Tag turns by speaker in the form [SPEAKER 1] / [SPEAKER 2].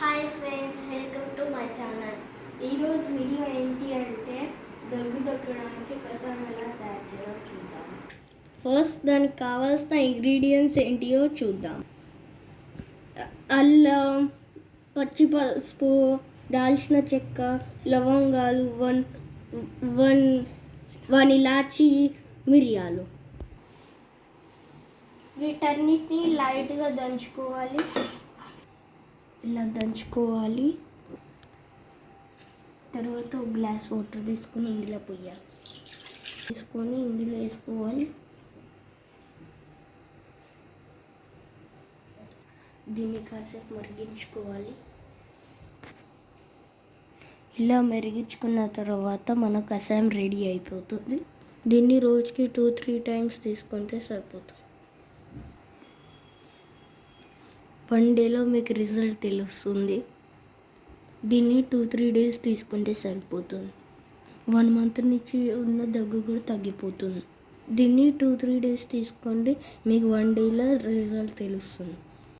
[SPEAKER 1] Hi friends, welcome to my channel. ఈరోజు video ఏంటి అంటే దగ్గడానికి కషాయం ఎలా తయారు చేయాలో చూద్దాం. ఫస్ట్ దానికి కావాల్సిన ఇంగ్రీడియంట్స్ ఏంటియో చూద్దాం. అల్లం, పచ్చి పసుపు, దాల్చిన చెక్క, లవంగాలు, వన్ ఇలాచి, మిరియాలు. వీటన్నిటిని లైట్గా దంచుకోవాలి. ఇలా దంచుకోవాలి. తర్వాత ఒక గ్లాస్ వాటర్ తీసుకొని ఇందులో పోయాలి. ఇందులో వేసుకోవాలి. దీన్ని కాసేపు మరిగించుకోవాలి. ఇలా మరిగించుకున్న తర్వాత మన కషాయం రెడీ అయిపోతుంది. దీన్ని రోజుకి 2-3 టైమ్స్ తీసుకుంటే సరిపోతుంది. 1 డేలో మీకు రిజల్ట్ తెలుస్తుంది. దీన్ని 2-3 డేస్ తీసుకుంటే సరిపోతుంది. 1 మంత్ నుంచి ఉన్న దగ్గు కూడా తగ్గిపోతుంది. దీన్ని 2-3 డేస్ తీసుకోండి, మీకు 1 డేలో రిజల్ట్ తెలుస్తుంది.